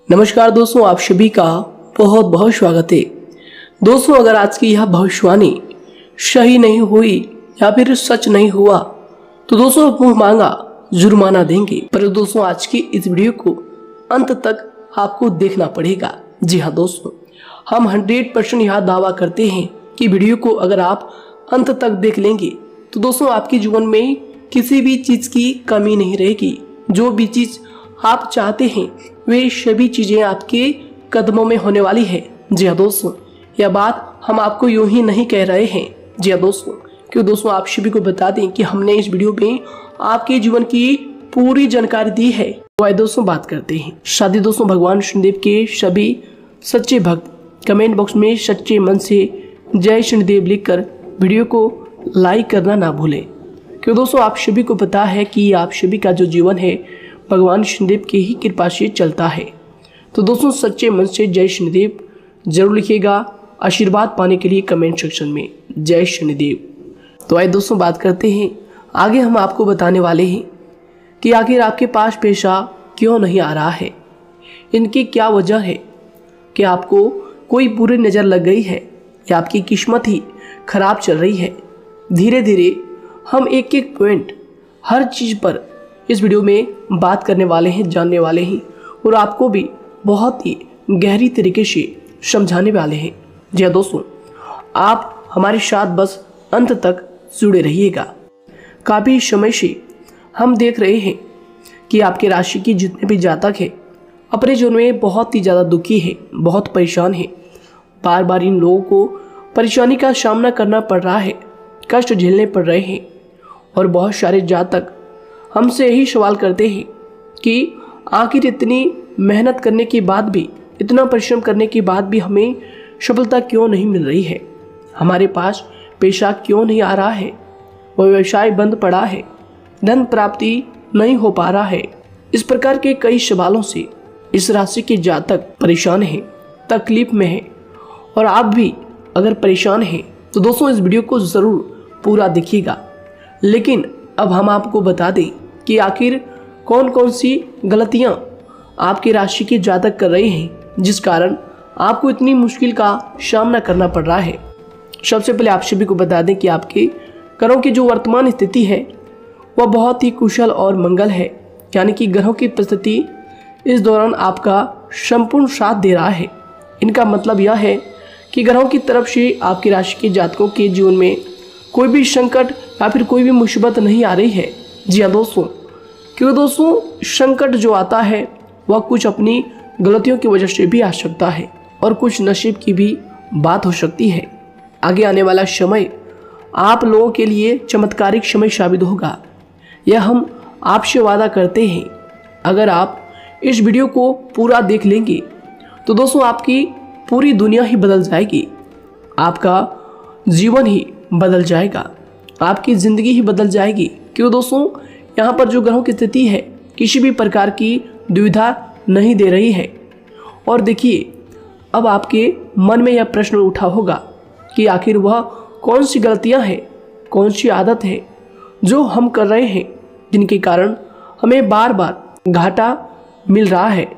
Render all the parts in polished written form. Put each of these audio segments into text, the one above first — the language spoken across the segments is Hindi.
नमस्कार दोस्तों, आप सभी का बहुत बहुत स्वागत है। दोस्तों, अगर आज की यह भविष्यवाणी सही नहीं हुई या फिर सच नहीं हुआ तो दोस्तों मुंह मांगा जुर्माना देंगे। पर दोस्तों, आज की इस वीडियो को अंत तक आपको देखना पड़ेगा। जी हाँ दोस्तों, हम 100% यह दावा करते हैं कि वीडियो को अगर आप अंत तक देख लेंगे तो दोस्तों आपके जीवन में किसी भी चीज़ की कमी नहीं रहेगी। जो भी चीज़ आप चाहते हैं वे सभी चीज़ें आपके कदमों में होने वाली है। जी हाँ दोस्तों, यह बात हम आपको यूं ही नहीं कह रहे हैं। जी हाँ दोस्तों, क्यों दोस्तों आप सभी को बता दें कि हमने इस वीडियो में आपके जीवन की पूरी जानकारी दी है। तो आइए दोस्तों बात करते हैं। शादी दोस्तों, भगवान शनिदेव के सभी सच्चे भक्त कमेंट बॉक्स में सच्चे मन से जय शनिदेव लिखकर वीडियो को लाइक करना ना भूलें। क्यों दोस्तों आप सभी को पता है कि आप सभी का जो जीवन है भगवान शनिदेव की ही कृपा से चलता है। तो दोस्तों सच्चे मन से जय शनिदेव जरूर लिखिएगा आशीर्वाद पाने के लिए कमेंट सेक्शन में जय शनिदेव। तो आइए दोस्तों बात करते हैं। आगे हम आपको बताने वाले हैं कि आखिर आपके पास पैसा क्यों नहीं आ रहा है, इनकी क्या वजह है। कि आपको कोई बुरी नज़र लग गई है या आपकी किस्मत ही खराब चल रही है। धीरे धीरे हम एक एक पॉइंट हर चीज़ पर इस वीडियो में बात करने वाले हैं, जानने वाले हैं और आपको भी बहुत ही गहरी तरीके से समझाने वाले हैं। जी हाँ दोस्तों, आप हमारे साथ बस अंत तक जुड़े रहिएगा। काफ़ी समय से हम देख रहे हैं कि आपके राशि की जितने भी जातक हैं अपने जीवन में बहुत ही ज़्यादा दुखी है, बहुत परेशान है। बार बार इन लोगों को परेशानी का सामना करना पड़ रहा है, कष्ट झेलने पड़ रहे हैं। और बहुत सारे जातक हमसे यही सवाल करते हैं कि आखिर इतनी मेहनत करने के बाद भी, इतना परिश्रम करने के बाद भी हमें सफलता क्यों नहीं मिल रही है, हमारे पास पैसा क्यों नहीं आ रहा है, वह व्यवसाय बंद पड़ा है, धन प्राप्ति नहीं हो पा रहा है। इस प्रकार के कई सवालों से इस राशि के जातक परेशान हैं, तकलीफ में हैं। और आप भी अगर परेशान हैं तो दोस्तों इस वीडियो को ज़रूर पूरा देखिएगा। लेकिन अब हम आपको बता दें कि आखिर कौन कौन सी गलतियां आपकी राशि के जातक कर रहे हैं जिस कारण आपको इतनी मुश्किल का सामना करना पड़ रहा है। सबसे पहले आप सभी को बता दें कि आपके ग्रहों की जो वर्तमान स्थिति है वह बहुत ही कुशल और मंगल है। यानी कि ग्रहों की परिस्थिति इस दौरान आपका संपूर्ण साथ दे रहा है। इनका मतलब यह है कि ग्रहों की तरफ से आपकी राशि के जातकों के जीवन में कोई भी संकट या फिर कोई भी मुसीबत नहीं आ रही है। जी हाँ दोस्तों, क्योंकि दोस्तों संकट जो आता है वह कुछ अपनी गलतियों की वजह से भी आ सकता है और कुछ नसीब की भी बात हो सकती है। आगे आने वाला समय आप लोगों के लिए चमत्कारिक समय साबित होगा, यह हम आपसे वादा करते हैं। अगर आप इस वीडियो को पूरा देख लेंगे तो दोस्तों आपकी पूरी दुनिया ही बदल जाएगी, आपका जीवन ही बदल जाएगा, आपकी ज़िंदगी ही बदल जाएगी। क्यों दोस्तों यहाँ पर जो ग्रहों की स्थिति है किसी भी प्रकार की दुविधा नहीं दे रही है। और देखिए, अब आपके मन में यह प्रश्न उठा होगा कि आखिर वह कौन सी गलतियाँ हैं, कौन सी आदत है जो हम कर रहे हैं जिनके कारण हमें बार बार घाटा मिल रहा है,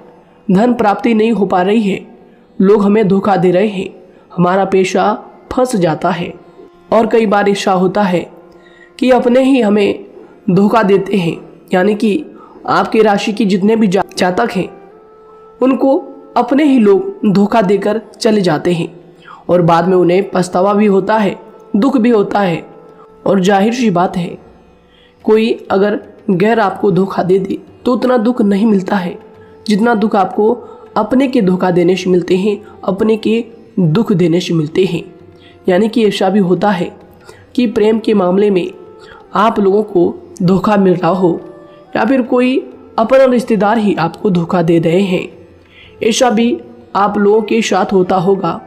धन प्राप्ति नहीं हो पा रही है, लोग हमें धोखा दे रहे हैं, हमारा पैसा फंस जाता है। और कई बार ऐसा होता है कि अपने ही हमें धोखा देते हैं। यानी कि आपकी राशि की जितने भी जातक हैं उनको अपने ही लोग धोखा देकर चले जाते हैं और बाद में उन्हें पछतावा भी होता है, दुख भी होता है। और जाहिर सी बात है, कोई अगर गैर आपको धोखा दे दे तो उतना दुख नहीं मिलता है जितना दुख आपको अपने के धोखा देने से मिलते हैं, अपने के दुख देने से मिलते हैं। यानी कि ऐसा भी होता है कि प्रेम के मामले में आप लोगों को धोखा मिल रहा हो या फिर कोई अपना रिश्तेदार ही आपको धोखा दे रहे हैं, ऐसा भी आप लोगों के साथ होता होगा।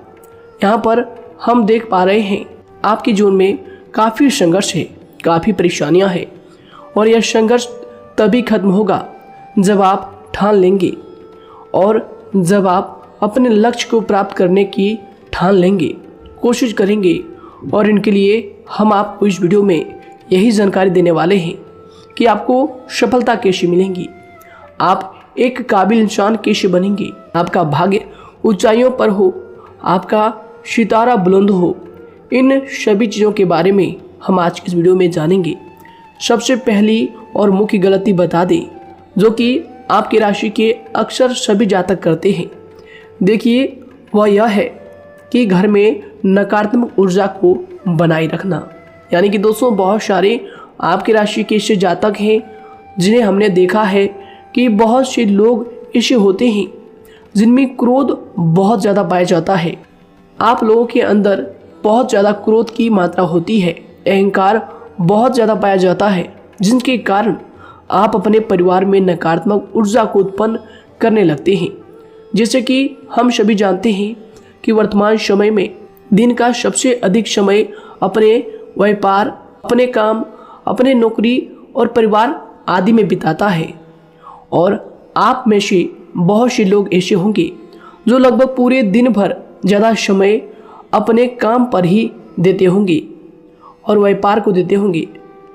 यहाँ पर हम देख पा रहे हैं आपके जीवन में काफ़ी संघर्ष है, काफ़ी परेशानियाँ हैं और यह संघर्ष तभी खत्म होगा जब आप ठान लेंगे और जब आप अपने लक्ष्य को प्राप्त करने की ठान लेंगे, कोशिश करेंगे। और इनके लिए हम आपको इस वीडियो में यही जानकारी देने वाले हैं कि आपको सफलता कैसे मिलेंगी। आप एक काबिल इंसान कैसे बनेंगे, आपका भाग्य ऊंचाइयों पर हो, आपका सितारा बुलंद हो, इन सभी चीज़ों के बारे में हम आज की इस वीडियो में जानेंगे। सबसे पहली और मुख्य गलती बता दें जो कि आपकी राशि के अक्सर सभी जातक करते हैं। देखिए, वह यह है कि घर में नकारात्मक ऊर्जा को बनाए रखना। यानी कि दोस्तों, बहुत सारे आपकी राशि के ऐसे जातक हैं जिन्हें हमने देखा है कि बहुत से लोग ऐसे होते हैं जिनमें क्रोध बहुत ज़्यादा पाया जाता है। आप लोगों के अंदर बहुत ज़्यादा क्रोध की मात्रा होती है, अहंकार बहुत ज़्यादा पाया जाता है, जिनके कारण आप अपने परिवार में नकारात्मक ऊर्जा को उत्पन्न करने लगते हैं। जैसे कि हम सभी जानते हैं कि वर्तमान समय में दिन का सबसे अधिक समय अपने व्यापार, अपने काम, अपने नौकरी और परिवार आदि में बिताता है। और आप में से बहुत से लोग ऐसे होंगे जो लगभग पूरे दिन भर ज़्यादा समय अपने काम पर ही देते होंगे और व्यापार को देते होंगे।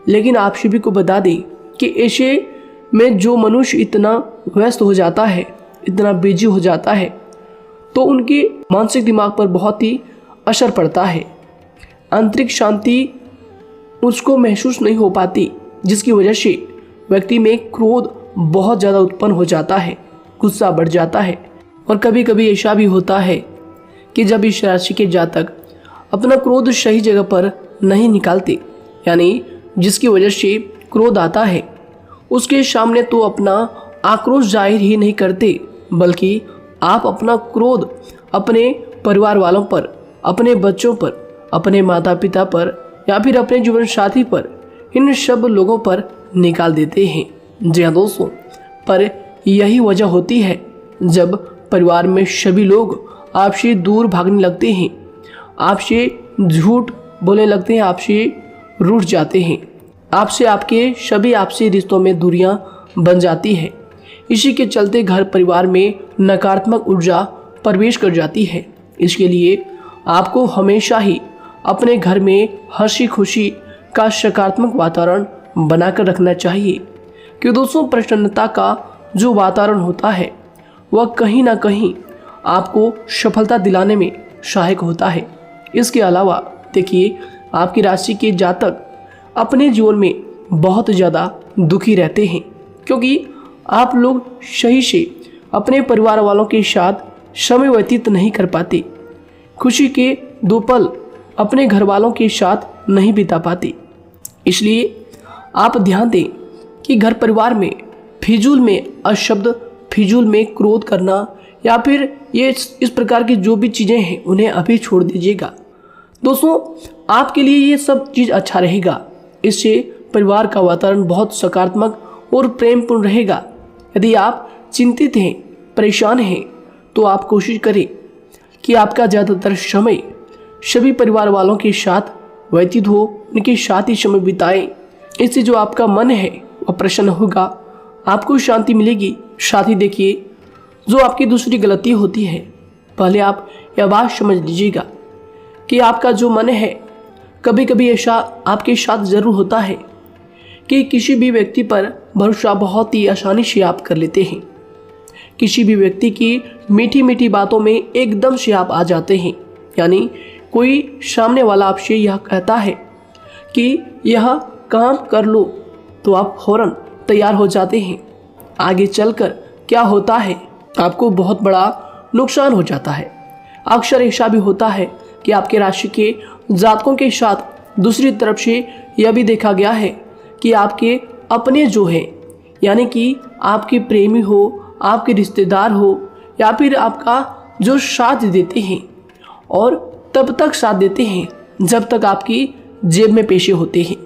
लेकिन आप सभी को बता दें कि ऐसे में जो मनुष्य इतना व्यस्त हो जाता है, इतना बिजी हो जाता है, तो उनके मानसिक दिमाग पर बहुत ही असर पड़ता है। आंतरिक शांति उसको महसूस नहीं हो पाती, जिसकी वजह से व्यक्ति में क्रोध बहुत ज़्यादा उत्पन्न हो जाता है, गुस्सा बढ़ जाता है। और कभी कभी ऐसा भी होता है कि जब इस राशि के जातक अपना क्रोध सही जगह पर नहीं निकालते, यानी जिसकी वजह से क्रोध आता है, उसके सामने तो अपना आक्रोश जाहिर ही नहीं करते, बल्कि आप अपना क्रोध अपने परिवार वालों पर, अपने बच्चों पर, अपने माता पिता पर या फिर अपने जीवन साथी पर, इन सब लोगों पर निकाल देते हैं। जी हाँ दोस्तों, पर यही वजह होती है जब परिवार में सभी लोग आपसे दूर भागने लगते हैं, आपसे झूठ बोलने लगते हैं, आपसे रूठ जाते हैं, आपसे आपके सभी आपसी रिश्तों में दूरियां बन जाती है। इसी के चलते घर परिवार में नकारात्मक ऊर्जा प्रवेश कर जाती है। इसके लिए आपको हमेशा ही अपने घर में हंसी खुशी का सकारात्मक वातावरण बनाकर रखना चाहिए। कि दोस्तों, प्रसन्नता का जो वातावरण होता है वह कहीं ना कहीं आपको सफलता दिलाने में सहायक होता है। इसके अलावा देखिए, आपकी राशि के जातक अपने जीवन में बहुत ज़्यादा दुखी रहते हैं, क्योंकि आप लोग सही से अपने परिवार वालों के साथ समय व्यतीत नहीं कर पाते, खुशी के दो पल अपने घर वालों के साथ नहीं बिता पाते। इसलिए आप ध्यान दें कि घर परिवार में फिजूल में अशब्द, फिजूल में क्रोध करना या फिर ये इस प्रकार की जो भी चीज़ें हैं उन्हें अभी छोड़ दीजिएगा। दोस्तों, आपके लिए ये सब चीज़ अच्छा रहेगा। इससे परिवार का वातावरण बहुत सकारात्मक और प्रेमपूर्ण रहेगा। यदि आप चिंतित हैं, परेशान हैं, तो आप कोशिश करें कि आपका ज़्यादातर समय सभी परिवार वालों के साथ व्यतीत हो, उनके साथ ही समय बिताएं। इससे जो आपका मन है वह प्रसन्न होगा, आपको शांति मिलेगी। साथ ही देखिए, जो आपकी दूसरी गलती होती है, पहले आप यह बात समझ लीजिएगा कि आपका जो मन है, कभी कभी ऐसा आपके साथ ज़रूर होता है कि किसी भी व्यक्ति पर भरोसा बहुत ही आसानी से आप कर लेते हैं। किसी भी व्यक्ति की मीठी मीठी बातों में एकदम से आप आ जाते हैं। यानी कोई सामने वाला आपसे यह कहता है कि यह काम कर लो, तो आप फौरन तैयार हो जाते हैं। आगे चलकर क्या होता है, आपको बहुत बड़ा नुकसान हो जाता है। अक्सर ऐसा भी होता है कि आपके राशि के जातकों के साथ दूसरी तरफ से यह भी देखा गया है कि आपके अपने जो हैं, यानी कि आपके प्रेमी हो, आपके रिश्तेदार हो या फिर आपका जो साथ देते हैं, और तब तक साथ देते हैं जब तक आपकी जेब में पैसे होते हैं,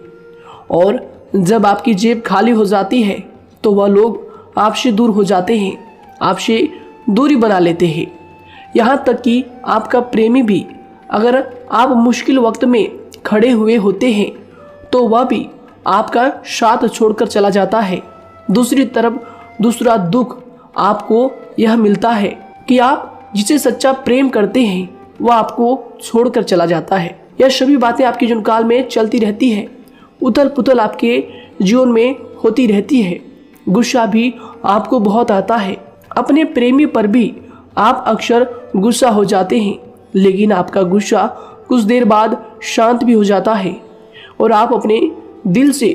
और जब आपकी जेब खाली हो जाती है तो वह लोग आपसे दूर हो जाते हैं, आपसे दूरी बना लेते हैं। यहाँ तक कि आपका प्रेमी भी, अगर आप मुश्किल वक्त में खड़े हुए होते हैं तो वह भी आपका साथ छोड़कर चला जाता है। दूसरी तरफ दूसरा दुख आपको यह मिलता है कि आप जिसे सच्चा प्रेम करते हैं वह आपको छोड़कर चला जाता है। यह सभी बातें आपके जीवन काल में चलती रहती है। उथल पुथल आपके जीवन में होती रहती है। गुस्सा भी आपको बहुत आता है। अपने प्रेमी पर भी आप अक्सर गुस्सा हो जाते हैं, लेकिन आपका गुस्सा कुछ देर बाद शांत भी हो जाता है और आप अपने दिल से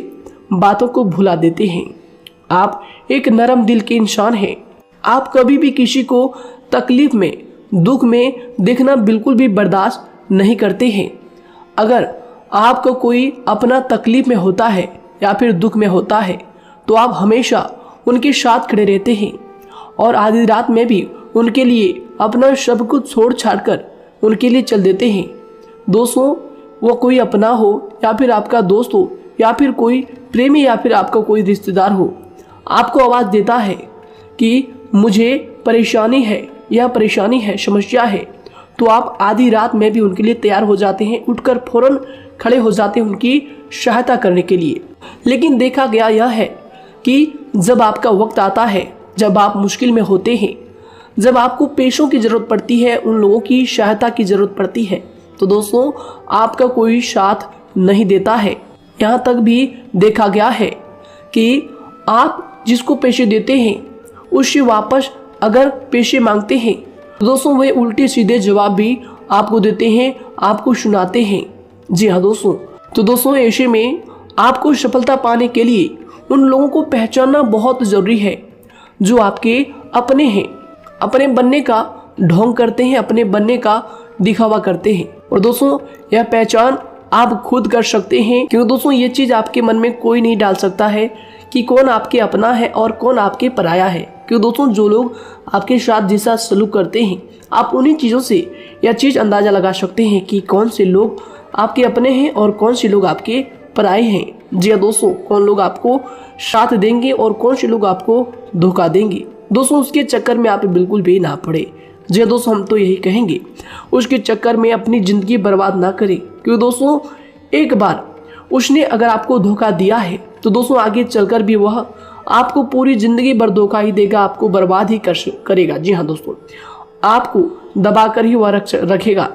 बातों को भुला देते हैं। आप एक नरम दिल के इंसान हैं। आप कभी भी किसी को तकलीफ में, दुख में देखना बिल्कुल भी बर्दाश्त नहीं करते हैं। अगर आपको कोई अपना तकलीफ में होता है या फिर दुख में होता है तो आप हमेशा उनके साथ खड़े रहते हैं और आधी रात में भी उनके लिए अपना सब कुछ छोड़ छाड़ कर उनके लिए चल देते हैं। दोस्तों, वो कोई अपना हो या फिर आपका दोस्त हो या फिर कोई प्रेमी या फिर आपका कोई रिश्तेदार हो, आपको आवाज़ देता है कि मुझे परेशानी है, यह परेशानी है, समस्या है, तो आप आधी रात में भी उनके लिए तैयार हो जाते हैं, उठकर फौरन खड़े हो जाते हैं उनकी सहायता करने के लिए। लेकिन देखा गया यह है कि जब आपका वक्त आता है, जब आप मुश्किल में होते हैं, जब आपको पैसों की ज़रूरत पड़ती है, उन लोगों की सहायता की ज़रूरत पड़ती है, तो दोस्तों आपका कोई साथ नहीं देता है। यहाँ तक भी देखा गया है कि आप जिसको पैसे देते हैं उससे वापस अगर पैसे मांगते हैं तो दोस्तों वे उल्टे सीधे जवाब भी आपको देते हैं, आपको सुनाते हैं। जी हाँ दोस्तों, तो दोस्तों ऐसे में आपको सफलता पाने के लिए उन लोगों को पहचानना बहुत ज़रूरी है जो आपके अपने हैं, अपने बनने का ढोंग करते हैं, अपने बनने का दिखावा करते हैं। और दोस्तों यह पहचान आप खुद कर सकते हैं, क्योंकि दोस्तों ये चीज़ आपके मन में कोई नहीं डाल सकता है कि कौन आपके अपना है और कौन आपके पराया है। क्योंकि दोस्तों जो लोग आपके साथ जैसा सलूक करते हैं, आप उन्हीं चीज़ों से यह चीज़ अंदाज़ा लगा सकते हैं कि कौन से लोग आपके अपने हैं और कौन से लोग आपके पराए हैं। जी हाँ दोस्तों, कौन लोग आपको साथ देंगे और कौन से लोग आपको धोखा देंगे। दोस्तों उसके चक्कर में आप बिल्कुल भी ना पड़े। जी हाँ दोस्तों, हम तो यही कहेंगे उसके चक्कर में अपनी ज़िंदगी बर्बाद ना करें, क्योंकि दोस्तों एक बार उसने अगर आपको धोखा दिया है तो दोस्तों आगे चलकर भी वह आपको पूरी ज़िंदगी भर धोखा ही देगा, आपको बर्बाद ही करेगा। जी हाँ दोस्तों, आपको दबा कर ही वह रखेगा।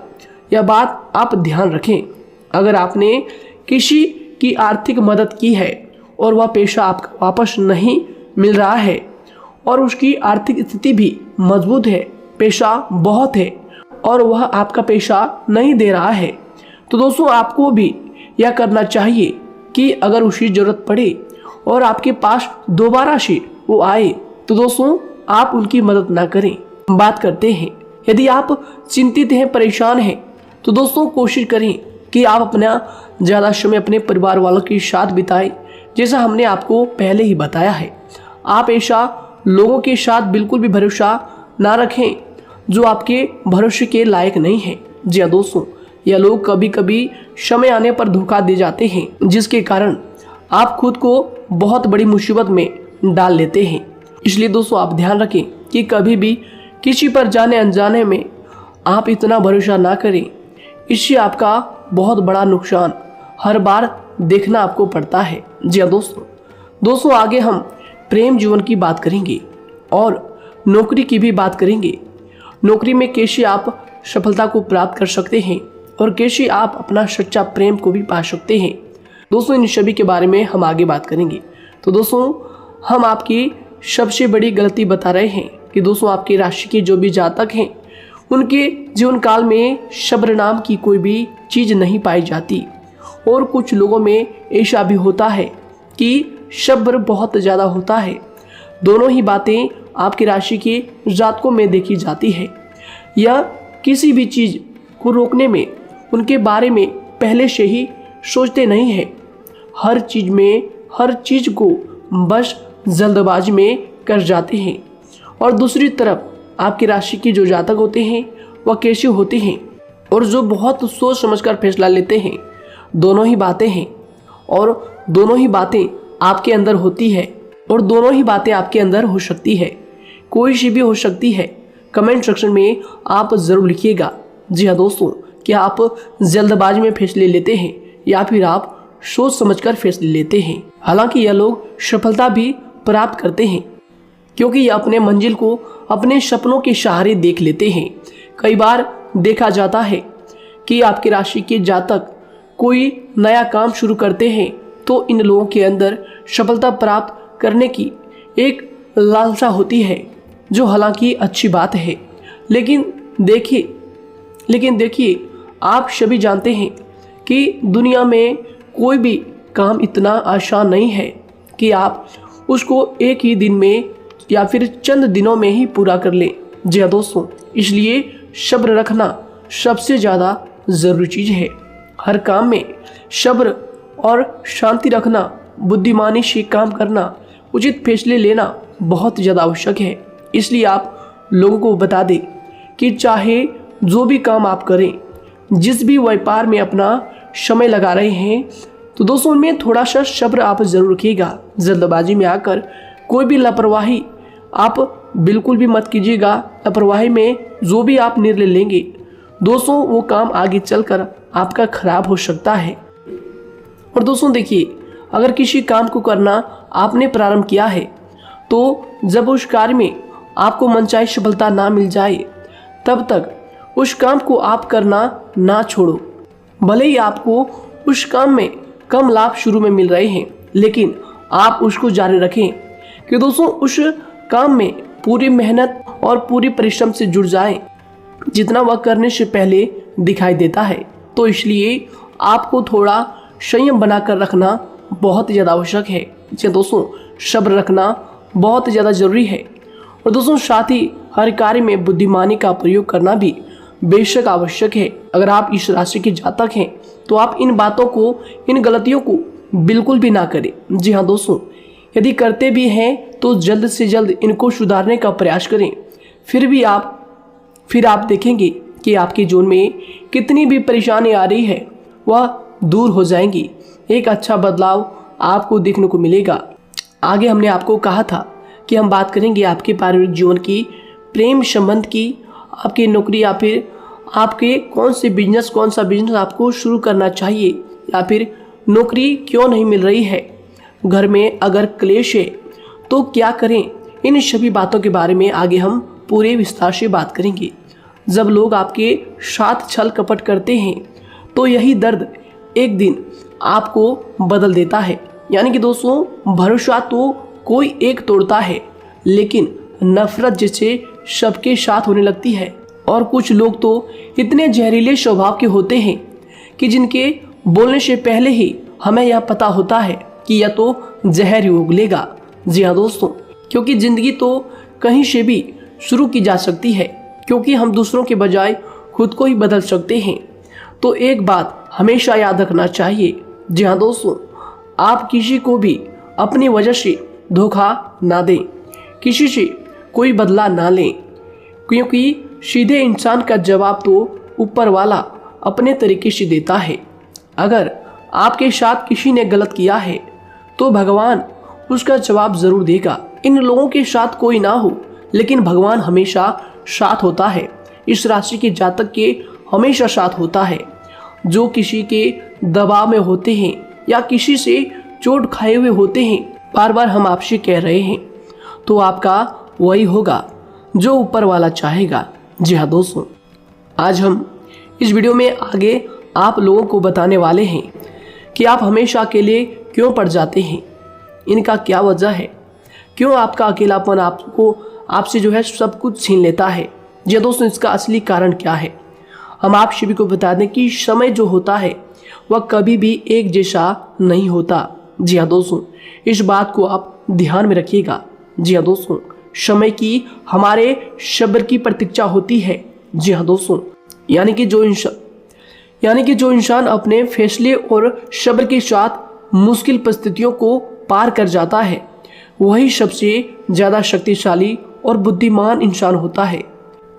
यह बात आप ध्यान रखें। अगर आपने किसी की आर्थिक मदद की है और वह पैसा आपको वापस नहीं मिल रहा है और उसकी आर्थिक स्थिति भी मजबूत है, पैसा बहुत है और वह आपका पैसा नहीं दे रहा है, तो दोस्तों आपको भी यह करना चाहिए कि अगर उसकी ज़रूरत पड़े और आपके पास दोबारा से वो आए तो दोस्तों आप उनकी मदद ना करें। बात करते हैं, यदि आप चिंतित हैं, परेशान हैं, तो दोस्तों कोशिश करें कि आप अपना ज़्यादा समय अपने परिवार वालों के साथ बिताएं, जैसा हमने आपको पहले ही बताया है। आप ऐसा लोगों के साथ बिल्कुल भी भरोसा ना रखें जो आपके भरोसे के लायक नहीं है। जी हाँ दोस्तों, यह लोग कभी कभी समय आने पर धोखा दे जाते हैं, जिसके कारण आप खुद को बहुत बड़ी मुसीबत में डाल लेते हैं। इसलिए दोस्तों आप ध्यान रखें कि कभी भी किसी पर जाने अनजाने में आप इतना भरोसा ना करें, इससे आपका बहुत बड़ा नुकसान हर बार देखना आपको पड़ता है। जी हाँ दोस्तों आगे हम प्रेम जीवन की बात करेंगे और नौकरी की भी बात करेंगे। नौकरी में कैसे आप सफलता को प्राप्त कर सकते हैं और कैसे आप अपना सच्चा प्रेम को भी पा सकते हैं। दोस्तों इन सभी के बारे में हम आगे बात करेंगे। तो दोस्तों हम आपकी सबसे बड़ी गलती बता रहे हैं कि दोस्तों आपकी राशि के जो भी जातक हैं उनके जीवन काल में सब्र नाम की कोई भी चीज़ नहीं पाई जाती, और कुछ लोगों में ऐसा भी होता है कि सब्र बहुत ज़्यादा होता है। दोनों ही बातें आपकी राशि के जातकों में देखी जाती है। या किसी भी चीज़ को रोकने में उनके बारे में पहले से ही सोचते नहीं हैं, हर चीज़ को बस जल्दबाजी में कर जाते हैं। और दूसरी तरफ आपकी राशि के जो जातक होते हैं वह कैसे होते हैं और जो बहुत सोच समझकर फैसला लेते हैं। दोनों ही बातें हैं और दोनों ही बातें आपके अंदर होती है और दोनों ही बातें आपके अंदर हो सकती है, कोई सी भी हो सकती है। कमेंट सेक्शन में आप ज़रूर लिखिएगा। जी हाँ दोस्तों, क्या आप जल्दबाजी में फैसले लेते हैं या फिर आप सोच समझकर फैसले लेते हैं। हालांकि यह लोग सफलता भी प्राप्त करते हैं क्योंकि ये अपने मंजिल को अपने सपनों के सहारे देख लेते हैं। कई बार देखा जाता है कि आपकी राशि के जातक कोई नया काम शुरू करते हैं तो इन लोगों के अंदर सफलता प्राप्त करने की एक लालसा होती है, जो हालांकि अच्छी बात है। लेकिन देखिए आप सभी जानते हैं कि दुनिया में कोई भी काम इतना आसान नहीं है कि आप उसको एक ही दिन में या फिर चंद दिनों में ही पूरा कर लें। जी हाँ दोस्तों, इसलिए सब्र रखना सबसे ज़्यादा ज़रूरी चीज़ है। हर काम में सब्र और शांति रखना, बुद्धिमानी से काम करना, उचित फैसले लेना बहुत ज़्यादा आवश्यक है। इसलिए आप लोगों को बता दें कि चाहे जो भी काम आप करें, जिस भी व्यापार में अपना समय लगा रहे हैं, तो दोस्तों उनमें थोड़ा सा सब्र आप ज़रूर रखिएगा। जल्दबाजी में आकर कोई भी लापरवाही आप बिल्कुल भी मत कीजिएगा। लापरवाही में जो भी आप निर्णय लेंगे दोस्तों, वो काम आगे चलकर आपका खराब हो सकता है। और दोस्तों देखिए, अगर किसी काम को करना आपने प्रारंभ किया है, तो जब उस कार्य में आपको मनचाही सफलता ना मिल जाए, तब तक उस काम को आप करना ना छोड़ो। भले ही आपको उस काम में कम लाभ शुरू में मिल रहे हैं, लेकिन आप उसको जारी रखें कि दोस्तों उस काम में पूरी मेहनत और पूरी परिश्रम से जुड़ जाए, जितना वह करने से पहले दिखाई देता है। तो इसलिए आपको थोड़ा संयम बनाकर रखना बहुत ज़्यादा आवश्यक है। जी दोस्तों, सब्र रखना बहुत ज़्यादा ज़रूरी है। और दोस्तों साथ ही हर कार्य में बुद्धिमानी का प्रयोग करना भी बेशक आवश्यक है। अगर आप इस राशि के जातक हैं, तो आप इन बातों को, इन गलतियों को बिल्कुल भी ना करें। जी हाँ दोस्तों, यदि करते भी हैं तो जल्द से जल्द इनको सुधारने का प्रयास करें। फिर आप देखेंगे कि आपके जीवन में कितनी भी परेशानी आ रही है, वह दूर हो जाएंगी। एक अच्छा बदलाव आपको देखने को मिलेगा। आगे हमने आपको कहा था कि हम बात करेंगे आपके पारिवारिक जीवन की, प्रेम संबंध की, आपकी नौकरी या फिर आपके कौन सा बिजनेस आपको शुरू करना चाहिए, या फिर नौकरी क्यों नहीं मिल रही है, घर में अगर क्लेश है तो क्या करें। इन सभी बातों के बारे में आगे हम पूरे विस्तार से बात करेंगे। जब लोग आपके साथ छल कपट करते हैं, तो यही दर्द एक दिन आपको बदल देता है। यानी कि दोस्तों, भरोसा तो कोई एक तोड़ता है, लेकिन नफरत जैसे सबके साथ होने लगती है। और कुछ लोग तो इतने जहरीले स्वभाव के होते हैं कि जिनके बोलने से पहले ही हमें यह पता होता है कि यह तो जहर ही उगलेगा। जी हाँ दोस्तों, क्योंकि ज़िंदगी तो कहीं से भी शुरू की जा सकती है, क्योंकि हम दूसरों के बजाय खुद को ही बदल सकते हैं। तो एक बात हमेशा याद रखना चाहिए। जी हाँ दोस्तों, आप किसी को भी अपनी वजह से धोखा ना दें, किसी से कोई बदला ना लें, क्योंकि सीधे इंसान का जवाब तो ऊपर वाला अपने तरीके से देता है। अगर आपके साथ किसी ने गलत किया है, तो भगवान उसका जवाब ज़रूर देगा। इन लोगों के साथ कोई ना हो, लेकिन भगवान हमेशा साथ होता है। इस राशि के जातक के हमेशा साथ होता है। जो किसी के दबाव में होते हैं या किसी से चोट खाए हुए होते हैं, बार बार हम आपसे कह रहे हैं, तो आपका वही होगा जो ऊपर वाला चाहेगा। जी हाँ दोस्तों, आज हम इस वीडियो में आगे आप लोगों को बताने वाले हैं कि आप हमेशा अकेले क्यों पड़ जाते हैं, इनका क्या वजह है, क्यों आपका अकेलापन आपसे जो है सब कुछ छीन लेता है। जी दोस्तों, इसका असली कारण क्या है, हम आप सभी को बता दें कि समय जो होता है वह कभी भी एक जैसा नहीं होता। जी हाँ दोस्तों, इस बात को आप ध्यान में रखिएगा। जी हाँ दोस्तों, समय की हमारे सब्र की प्रतीक्षा होती है। जी हाँ दोस्तों, यानी कि जो इंसान अपने फैसले और सब्र के साथ मुश्किल परिस्थितियों को पार कर जाता है, वही सबसे ज़्यादा शक्तिशाली और बुद्धिमान इंसान होता है।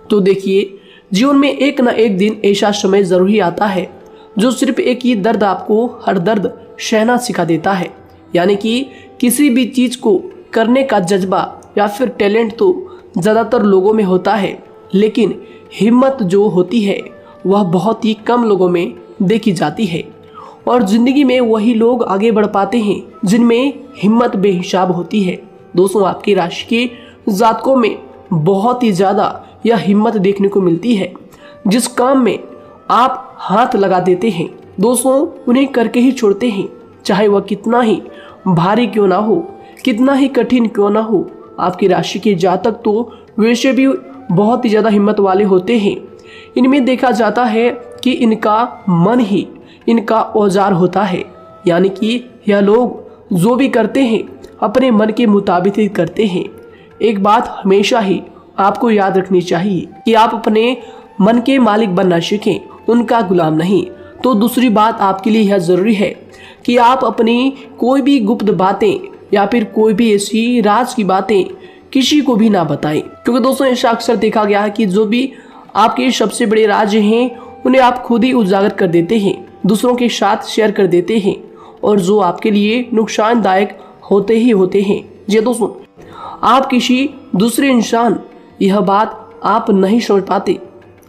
तो देखिए, जीवन में एक ना एक दिन ऐसा समय ज़रूर ही आता है जो सिर्फ एक ही दर्द आपको हर दर्द सहना सिखा देता है। यानी कि किसी भी चीज़ को करने का जज्बा या फिर टैलेंट तो ज़्यादातर लोगों में होता है, लेकिन हिम्मत जो होती है वह बहुत ही कम लोगों में देखी जाती है। और ज़िंदगी में वही लोग आगे बढ़ पाते हैं जिनमें हिम्मत बेहिसाब होती है। दोस्तों, आपकी राशि के जातकों में बहुत ही ज़्यादा यह हिम्मत देखने को मिलती है। जिस काम में आप हाथ लगा देते हैं दोस्तों, उन्हें करके ही छोड़ते हैं, चाहे वह कितना ही भारी क्यों ना हो, कितना ही कठिन क्यों ना हो। आपकी राशि के जातक तो वैसे भी बहुत ही ज़्यादा हिम्मत वाले होते हैं। इनमें देखा जाता है कि इनका मन ही इनका औजार होता है, यानी कि यह लोग जो भी करते हैं अपने मन के मुताबिक ही करते हैं। एक बात हमेशा ही आपको याद रखनी चाहिए कि आप अपने मन के मालिक बनना सीखें, उनका गुलाम नहीं। तो दूसरी बात आपके लिए यह ज़रूरी है कि आप अपनी कोई भी गुप्त बातें या फिर कोई भी ऐसी राज की बातें किसी को भी ना बताएं, क्योंकि दोस्तों ऐसा अक्सर देखा गया है कि जो भी आपके सबसे बड़े राज हैं उन्हें आप खुद ही उजागर कर देते हैं, दूसरों के साथ शेयर कर देते हैं, और जो आपके लिए नुकसानदायक होते ही होते हैं। जी दोस्तों, आप किसी दूसरे इंसान यह बात आप नहीं समझ पाते,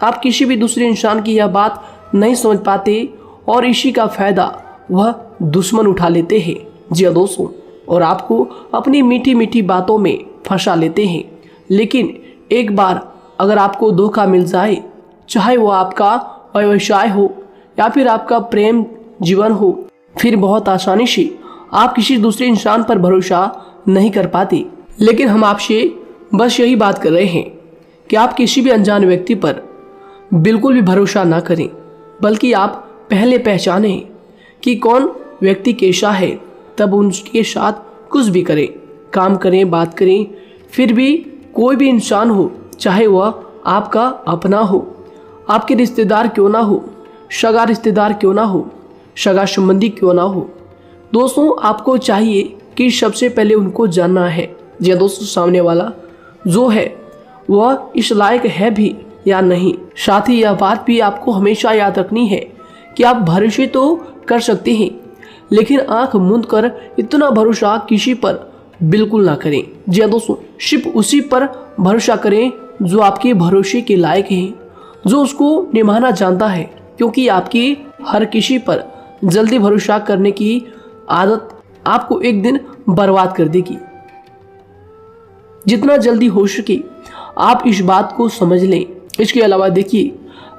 आप किसी भी दूसरे इंसान की यह बात नहीं समझ पाते, और इसी का फायदा वह दुश्मन उठा लेते हैं। जी दोस्तों, और आपको अपनी मीठी मीठी बातों में फंसा लेते हैं। लेकिन एक बार अगर आपको धोखा मिल जाए, चाहे वो आपका व्यवसाय हो या फिर आपका प्रेम जीवन हो, फिर बहुत आसानी से आप किसी दूसरे इंसान पर भरोसा नहीं कर पाते। लेकिन हम आपसे बस यही बात कर रहे हैं कि आप किसी भी अनजान व्यक्ति पर बिल्कुल भी भरोसा ना करें, बल्कि आप पहले पहचानें कि कौन व्यक्ति कैसा है, तब उनके साथ कुछ भी करें, काम करें, बात करें। फिर भी कोई भी इंसान हो, चाहे वह आपका अपना हो, आपके रिश्तेदार क्यों ना हो, सगा रिश्तेदार क्यों ना हो, सगा संबंधी क्यों ना हो, दोस्तों आपको चाहिए कि सबसे पहले उनको जानना है या दोस्तों सामने वाला जो है वह इस लायक है भी या नहीं। साथ ही यह बात भी आपको हमेशा याद रखनी है कि आप भरोसे तो कर सकते हैं, लेकिन आंख मूंद कर इतना भरोसा किसी पर बिल्कुल ना करें। जी दोस्तों, सिर्फ उसी पर भरोसा करें जो आपके भरोसे के लायक है, जो उसको निभाना जानता है, क्योंकि आपकी हर किसी पर जल्दी भरोसा करने की आदत आपको एक दिन बर्बाद कर देगी। जितना जल्दी हो सके आप इस बात को समझ लें। इसके अलावा देखिए,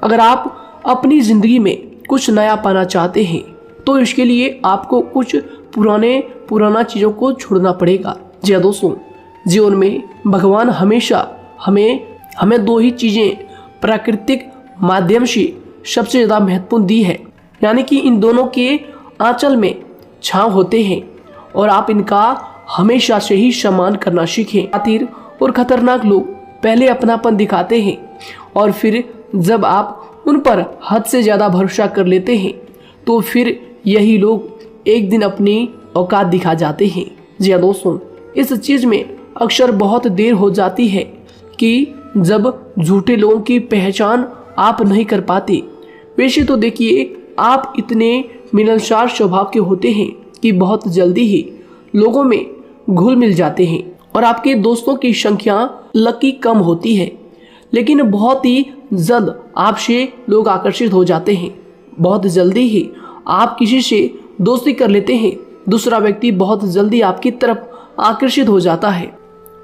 अगर आप अपनी ज़िंदगी में कुछ नया पाना चाहते हैं तो इसके लिए आपको कुछ पुराना चीज़ों को छोड़ना पड़ेगा। जी दोस्तों, जीवन में भगवान हमेशा हमें दो ही चीज़ें प्राकृतिक माध्यम से सबसे ज़्यादा महत्वपूर्ण दी है, यानी कि इन दोनों के आंचल में छांव होते हैं, और आप इनका हमेशा से ही सम्मान करना सीखें। शातिर और खतरनाक लोग पहले अपनापन दिखाते हैं, और फिर जब आप उन पर हद से ज़्यादा भरोसा कर लेते हैं तो फिर यही लोग एक दिन अपनी औकात दिखा जाते हैं। जी हाँ दोस्तों, इस चीज़ में अक्सर बहुत देर हो जाती है कि जब झूठे लोगों की पहचान आप नहीं कर पाते। वैसे तो देखिए, आप इतने मिलनसार स्वभाव के होते हैं कि बहुत जल्दी ही लोगों में घुल मिल जाते हैं, और आपके दोस्तों की संख्या लकी कम होती है, लेकिन बहुत ही जल्द आपसे लोग आकर्षित हो जाते हैं। बहुत जल्दी ही आप किसी से दोस्ती कर लेते हैं, दूसरा व्यक्ति बहुत जल्दी आपकी तरफ आकर्षित हो जाता है,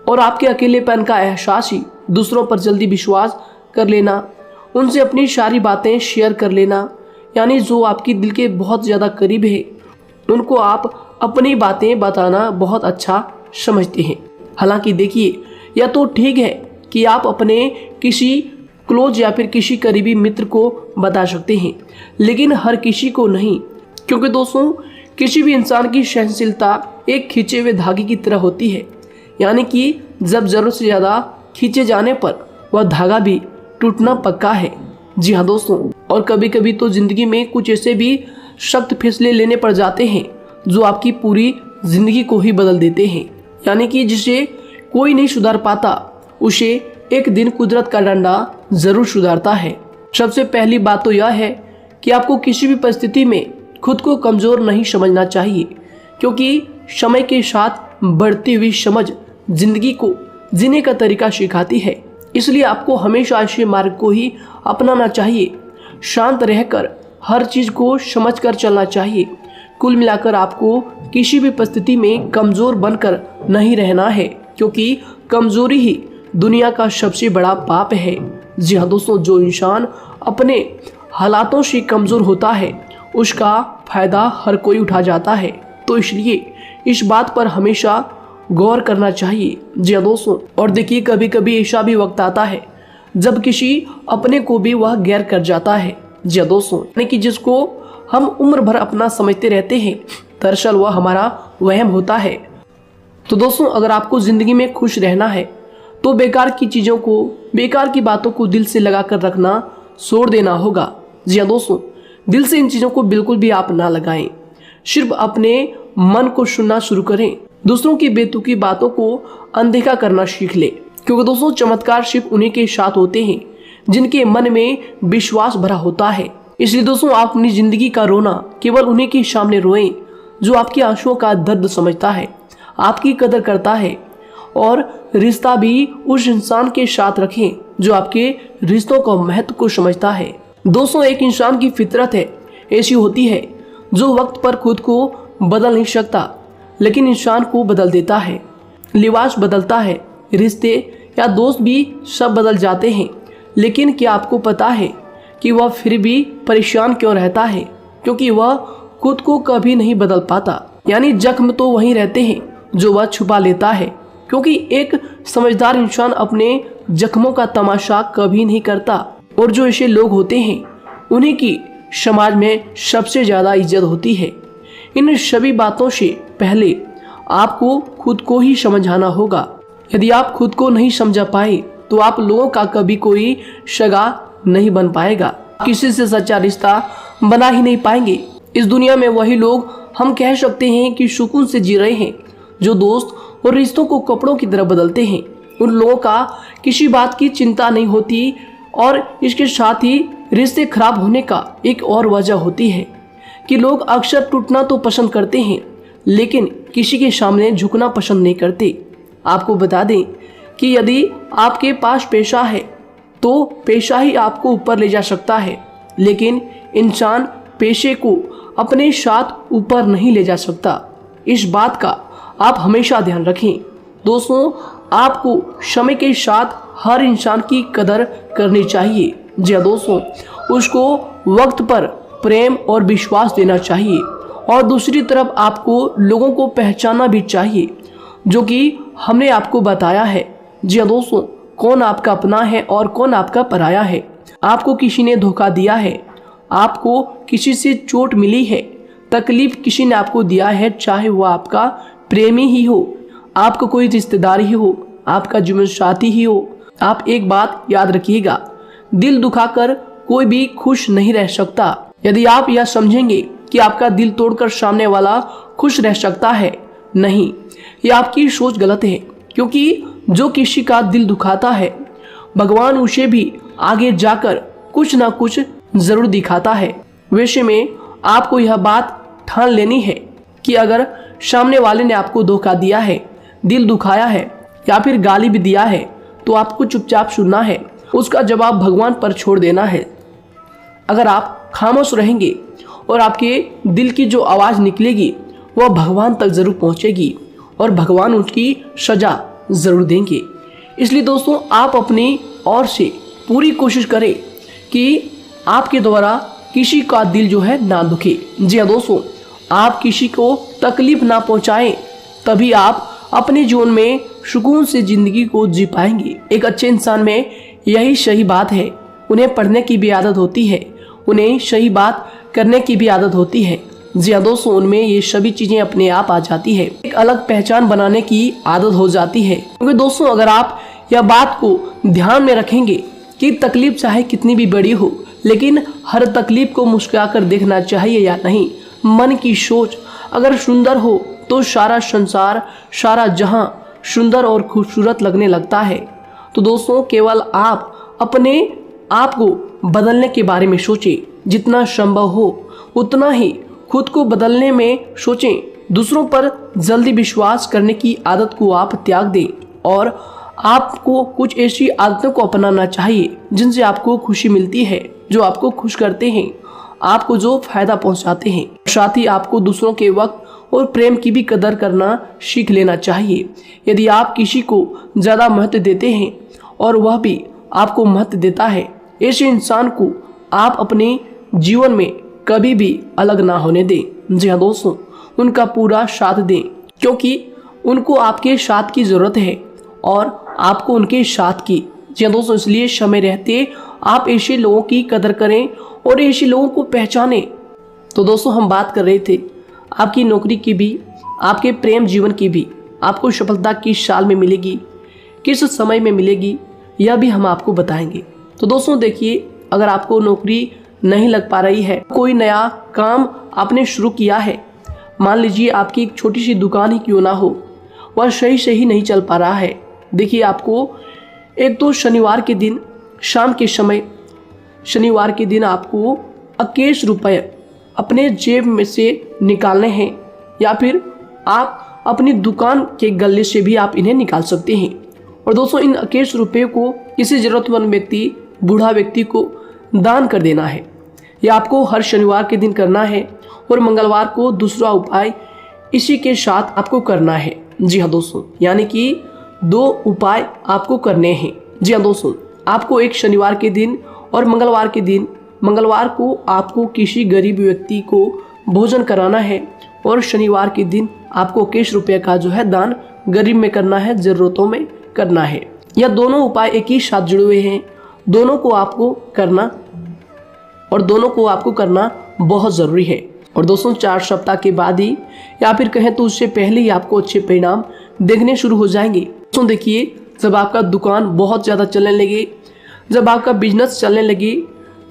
और आपके अकेलेपन का एहसास ही दूसरों पर जल्दी विश्वास कर लेना, उनसे अपनी सारी बातें शेयर कर लेना, यानी जो आपकी दिल के बहुत ज़्यादा करीब है उनको आप अपनी बातें बताना बहुत अच्छा समझते हैं। हालांकि देखिए, यह तो ठीक है कि आप अपने किसी क्लोज या फिर किसी करीबी मित्र को बता सकते हैं, लेकिन हर किसी को नहीं, क्योंकि दोस्तों किसी भी इंसान की सहनशीलता एक खींचे हुए धागे की तरह होती है, यानी कि जब ज़रूरत से ज़्यादा खींचे जाने पर वह धागा भी टूटना पक्का है। जी हाँ दोस्तों, और कभी कभी तो ज़िंदगी में कुछ ऐसे भी सख्त फैसले लेने पड़ जाते हैं जो आपकी पूरी ज़िंदगी को ही बदल देते हैं, यानी कि जिसे कोई नहीं सुधार पाता उसे एक दिन कुदरत का डंडा ज़रूर सुधारता है। सबसे पहली बात तो यह है कि आपको किसी भी परिस्थिति में खुद को कमज़ोर नहीं समझना चाहिए, क्योंकि समय के साथ बढ़ती हुई समझ जिंदगी को जीने का तरीका सिखाती है। इसलिए आपको हमेशा ऐसे मार्ग को ही अपनाना चाहिए, शांत रहकर हर चीज़ को समझकर चलना चाहिए। कुल मिलाकर आपको किसी भी परिस्थिति में कमज़ोर बनकर नहीं रहना है, क्योंकि कमज़ोरी ही दुनिया का सबसे बड़ा पाप है। जी हाँ दोस्तों, जो इंसान अपने हालातों से कमज़ोर होता है उसका फ़ायदा हर कोई उठा जाता है। तो इसलिए इस बात पर हमेशा गौर करना चाहिए। जी हाँ दोस्तों, और देखिए कभी कभी ऐसा भी वक्त आता है जब किसी अपने को भी वह गैर कर जाता है। जी हाँ दोस्तों, यानी कि जिसको हम उम्र भर अपना समझते रहते हैं, दरअसल वह हमारा वहम होता है। तो दोस्तों, अगर आपको जिंदगी में खुश रहना है तो बेकार की चीज़ों को, बेकार की बातों को दिल से लगा कर रखना छोड़ देना होगा। जी हाँ दोस्तों, दिल से इन चीज़ों को बिल्कुल भी आप ना लगाएं। सिर्फ अपने मन को सुनना शुरू करें। दूसरों की बेतुकी बातों को अनदेखा करना सीख ले, क्योंकि दोस्तों चमत्कार सिर्फ उन्हीं के साथ होते हैं जिनके मन में विश्वास भरा होता है। इसलिए दोस्तों, आप अपनी जिंदगी का रोना केवल उन्हीं के सामने रोएं जो आपके आंसुओं का दर्द समझता है, आपकी कदर करता है, और रिश्ता भी उस इंसान के साथ रखें जो आपके रिश्तों का महत्व को समझता है। दोस्तों, एक इंसान की फितरत है ऐसी होती है जो वक्त पर खुद को बदल नहीं सकता, लेकिन इंसान को बदल देता है। लिबास बदलता है, रिश्ते या दोस्त भी सब बदल जाते हैं, लेकिन क्या आपको पता है कि वह फिर भी परेशान क्यों रहता है? क्योंकि वह खुद को कभी नहीं बदल पाता। यानी जख्म तो वहीं रहते हैं जो वह छुपा लेता है, क्योंकि एक समझदार इंसान अपने जख्मों का तमाशा कभी नहीं करता, और जो ऐसे लोग होते हैं उन्हीं की समाज में सबसे ज्यादा इज्जत होती है। इन सभी बातों से पहले आपको खुद को ही समझाना होगा। यदि आप खुद को नहीं समझा पाए तो आप लोगों का कभी कोई सगा नहीं बन पाएगा, किसी से सच्चा रिश्ता बना ही नहीं पाएंगे। इस दुनिया में वही लोग हम कह सकते हैं कि सुकून से जी रहे हैं जो दोस्त और रिश्तों को कपड़ों की तरह बदलते हैं। उन लोगों का किसी बात की चिंता नहीं होती, और इसके साथ ही रिश्ते खराब होने का एक और वजह होती है कि लोग अक्सर टूटना तो पसंद करते हैं, लेकिन किसी के सामने झुकना पसंद नहीं करते। आपको बता दें कि यदि आपके पास पैसा है तो पैसा ही आपको ऊपर ले जा सकता है, लेकिन इंसान पैसे को अपने साथ ऊपर नहीं ले जा सकता। इस बात का आप हमेशा ध्यान रखें। दोस्तों, आपको समय के साथ हर इंसान की कदर करनी चाहिए। जी हाँ दोस्तों, उसको वक्त पर प्रेम और विश्वास देना चाहिए, और दूसरी तरफ आपको लोगों को पहचानना भी चाहिए जो कि हमने आपको बताया है। जी हाँ दोस्तों, कौन आपका अपना है और कौन आपका पराया है। आपको किसी ने धोखा दिया है, आपको किसी से चोट मिली है, तकलीफ किसी ने आपको दिया है, चाहे वो आपका प्रेमी ही हो, आपका कोई रिश्तेदार ही हो, आपका जीवन साथी ही हो। आप एक बात याद रखिएगा, दिल दुखाकर कोई भी खुश नहीं रह सकता। यदि आप यह समझेंगे कि आपका दिल तोड़कर सामने वाला खुश रह सकता है, नहीं, यह आपकी सोच गलत है, क्योंकि जो किसी का दिल दुखाता है भगवान उसे भी आगे जाकर कुछ ना कुछ जरूर दिखाता है। वैसे में आपको यह बात ठान लेनी है कि अगर सामने वाले ने आपको धोखा दिया है, दिल दुखाया है या फिर गाली भी दिया है, तो आपको चुपचाप सुनना है, उसका जवाब भगवान पर छोड़ देना है। अगर आप खामोश रहेंगे और आपके दिल की जो आवाज़ निकलेगी वह भगवान तक जरूर पहुंचेगी, और भगवान उसकी सजा जरूर देंगे। इसलिए दोस्तों, आप अपनी ओर से पूरी कोशिश करें कि आपके द्वारा किसी का दिल जो है ना दुखे। जी हाँ दोस्तों, आप किसी को तकलीफ ना पहुंचाएं, तभी आप अपने जीवन में सुकून से जिंदगी को जी पाएंगे। एक अच्छे इंसान में यही सही बात है। उन्हें पढ़ने की भी आदत होती है, उन्हें सही बात करने की भी आदत होती है। जी हाँ दोस्तों, उनमें ये सभी चीजें अपने आप आ जाती है। एक अलग पहचान बनाने की आदत हो जाती है। क्योंकि दोस्तों, अगर आप यह बात को ध्यान में रखेंगे कि तकलीफ चाहे कितनी भी बड़ी हो, लेकिन हर तकलीफ को मुस्कुराकर देखना चाहिए या नहीं। मन की सोच अगर सुंदर हो तो सारा संसार, सारा जहां सुंदर और खूबसूरत लगने लगता है। तो दोस्तों, केवल आप अपने आप को बदलने के बारे में सोचें, जितना संभव हो उतना ही खुद को बदलने में सोचें। दूसरों पर जल्दी विश्वास करने की आदत को आप त्याग दें, और आपको कुछ ऐसी आदतों को अपनाना चाहिए जिनसे आपको खुशी मिलती है, जो आपको खुश करते हैं, आपको जो फायदा पहुंचाते हैं। साथ ही आपको दूसरों के वक्त और प्रेम की भी कदर करना सीख लेना चाहिए। यदि आप किसी को ज़्यादा महत्व देते हैं और वह भी आपको महत्व देता है, ऐसे इंसान को आप अपने जीवन में कभी भी अलग ना होने दें। जी हाँ दोस्तों, उनका पूरा साथ दें, क्योंकि उनको आपके साथ की ज़रूरत है और आपको उनके साथ की। जी हाँ दोस्तों, इसलिए समय रहते आप ऐसे लोगों की कदर करें और ऐसे लोगों को पहचानें। तो दोस्तों हम बात कर रहे थे आपकी नौकरी की भी, आपके प्रेम जीवन की भी। आपको सफलता किस साल में मिलेगी, किस समय में मिलेगी, यह भी हम आपको बताएंगे। तो दोस्तों देखिए, अगर आपको नौकरी नहीं लग पा रही है, कोई नया काम आपने शुरू किया है, मान लीजिए आपकी एक छोटी सी दुकान ही क्यों ना हो, वह सही से ही नहीं चल पा रहा है। देखिए आपको एक तो शनिवार के दिन शाम के समय, शनिवार के दिन आपको 21 रुपये अपने जेब में से निकालने हैं, या फिर आप अपनी दुकान के गले से भी आप इन्हें निकाल सकते हैं। और दोस्तों इन 21 रुपये को किसी ज़रूरतमंद व्यक्ति, बूढ़ा व्यक्ति को दान कर देना है। यह आपको हर शनिवार के दिन करना है और मंगलवार को दूसरा उपाय इसी के साथ आपको करना है। जी हाँ दोस्तों, यानी कि 2 उपाय आपको करने हैं। जी हाँ दोस्तों, आपको एक शनिवार के दिन और मंगलवार के दिन, मंगलवार को आपको किसी गरीब व्यक्ति को भोजन कराना है और शनिवार के दिन आपको 21 रुपये का जो है दान गरीब में करना है, ज़रूरतों में करना है। यह दोनों उपाय एक ही साथ जुड़े हुए हैं, दोनों को आपको करना और दोनों को आपको करना बहुत ज़रूरी है। और दोस्तों 4 सप्ताह के बाद ही, या फिर कहें तो उससे पहले ही आपको अच्छे परिणाम देखने शुरू हो जाएंगे। दोस्तों देखिए, जब आपका दुकान बहुत ज़्यादा चलने लगे, जब आपका बिजनेस चलने लगे,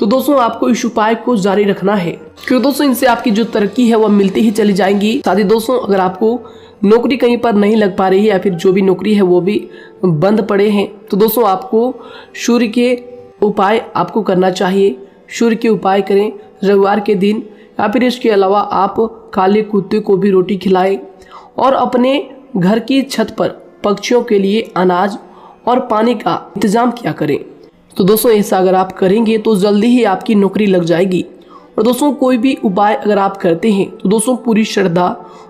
तो दोस्तों आपको इस उपाय को जारी रखना है, क्योंकि दोस्तों इनसे आपकी जो तरक्की है वह मिलती ही चली जाएंगी। साथ ही दोस्तों अगर आपको नौकरी कहीं पर नहीं लग पा रही है, या फिर जो भी नौकरी है वो भी बंद पड़े हैं, तो दोस्तों आपको सूर्य के उपाय आपको करना चाहिए। सूर्य के उपाय करें रविवार के दिन, या फिर इसके अलावा आप काले कुत्ते को भी रोटी खिलाएं और अपने घर की छत पर पक्षियों के लिए अनाज और पानी का इंतजाम किया करें। तो दोस्तों ऐसा अगर आप करेंगे तो जल्दी ही आपकी नौकरी लग जाएगी। और दोस्तों कोई भी उपाय अगर आप करते हैं तो दोस्तों पूरी श्रद्धा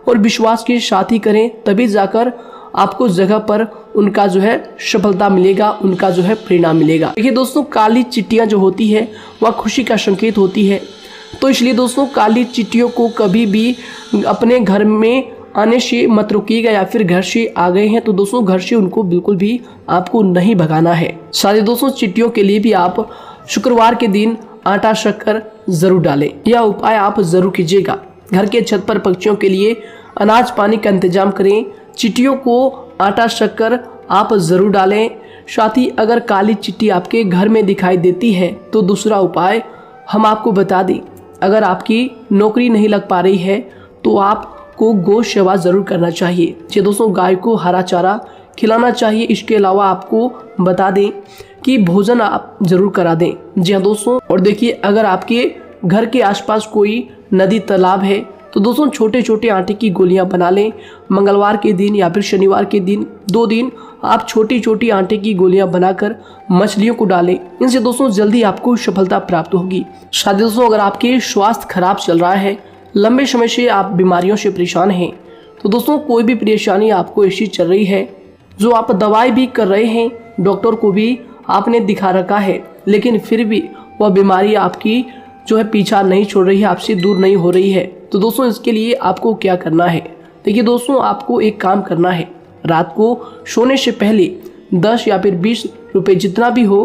और विश्वास के साथ ही करें, तभी जाकर आपको जगह पर उनका जो है सफलता मिलेगा, उनका जो है परिणाम मिलेगा। देखिए दोस्तों, काली चिट्टियाँ जो होती है वह खुशी का संकेत होती है, तो इसलिए दोस्तों काली चिट्टियों को कभी भी अपने घर में आने से मत रोकिएगा, या फिर घर से आ गए हैं तो दोस्तों घर से उनको बिल्कुल भी आपको नहीं भगाना है। साथ ही दोस्तों चिट्टियों के लिए भी आप शुक्रवार के दिन आटा शक्कर जरूर डालें, यह उपाय आप जरूर कीजिएगा। घर के छत पर पक्षियों के लिए अनाज पानी का इंतजाम करें, चिट्टियों को आटा शक्कर आप जरूर डालें। साथ ही अगर काली चिट्टी आपके घर में दिखाई देती है तो दूसरा उपाय हम आपको बता दें, अगर आपकी नौकरी नहीं लग पा रही है तो आपको गौ सेवा जरूर करना चाहिए। जी दोस्तों, गाय को हरा चारा खिलाना चाहिए। इसके अलावा आपको बता दें कि भोजन आप जरूर करा दें। जी हाँ दोस्तों, और देखिए अगर आपके घर के आसपास कोई नदी तालाब है तो दोस्तों छोटे छोटे आटे की गोलियां बना लें। मंगलवार के दिन या फिर शनिवार के दिन 2 दिन आप छोटी छोटी आटे की गोलियां बनाकर मछलियों को डालें। इनसे दोस्तों जल्दी आपको सफलता प्राप्त होगी। साथ ही दोस्तों अगर आपके स्वास्थ्य खराब चल रहा है, लंबे समय से आप बीमारियों से परेशान हैं, तो दोस्तों कोई भी परेशानी आपको ऐसी चल रही है जो आप दवाई भी कर रहे हैं, डॉक्टर को भी आपने दिखा रखा है, लेकिन फिर भी वह बीमारी आपकी जो है पीछा नहीं छोड़ रही है, आपसे दूर नहीं हो रही है, तो दोस्तों इसके लिए आपको क्या करना है। देखिए दोस्तों, आपको एक काम करना है, रात को सोने से पहले 10 या फिर 20 रुपए जितना भी हो,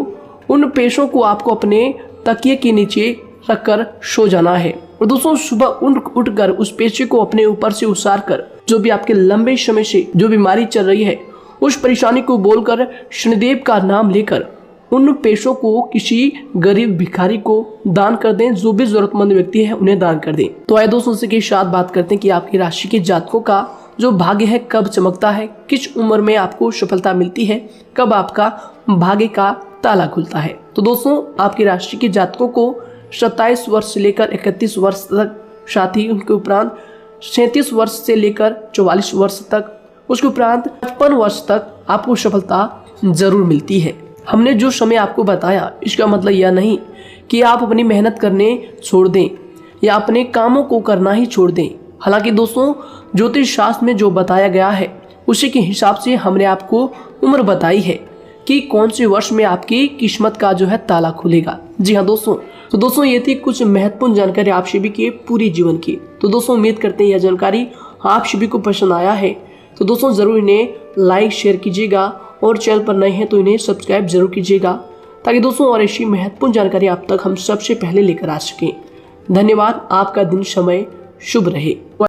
उन पैसों को आपको अपने तकिए के नीचे रखकर सो जाना है। और दोस्तों सुबह उठकर उस पैसे को अपने ऊपर से उतार कर, जो भी आपके लंबे समय से जो बीमारी चल रही है उस परेशानी को बोलकर शनिदेव का नाम लेकर उन पैसों को किसी गरीब भिखारी को दान कर दें। जो भी जरूरतमंद व्यक्ति है उन्हें दान कर दें। तो आइए दोस्तों उसी के साथ बात करते हैं कि आपकी राशि के जातकों का जो भाग्य है कब चमकता है, किस उम्र में आपको सफलता मिलती है, कब आपका भाग्य का ताला खुलता है। तो दोस्तों आपकी राशि के जातकों को 27 वर्ष से लेकर 31 वर्ष तक, साथ ही उनके उपरांत 37 वर्ष से लेकर 44 वर्ष तक, उसके उपरांत 55 वर्ष तक आपको सफलता जरूर मिलती है। हमने जो समय आपको बताया इसका मतलब यह नहीं कि आप अपनी मेहनत करने छोड़ दें या अपने कामों को करना ही छोड़ दें। हालांकि दोस्तों ज्योतिष शास्त्र में जो बताया गया है उसी के हिसाब से हमने आपको उम्र बताई है कि कौन से वर्ष में आपकी किस्मत का जो है ताला खुलेगा। जी हाँ दोस्तों, तो दोस्तों ये थी कुछ महत्वपूर्ण जानकारी आप सभी के पूरी जीवन की। तो दोस्तों उम्मीद करते हैं यह जानकारी आप सभी को पसंद आया है। तो दोस्तों ज़रूर इन्हें लाइक शेयर कीजिएगा और चैनल पर नए हैं तो इन्हें सब्सक्राइब जरूर कीजिएगा, ताकि दोस्तों और ऐसी महत्वपूर्ण जानकारी आप तक हम सबसे पहले लेकर आ सकें। धन्यवाद। आपका दिन समय शुभ रहे।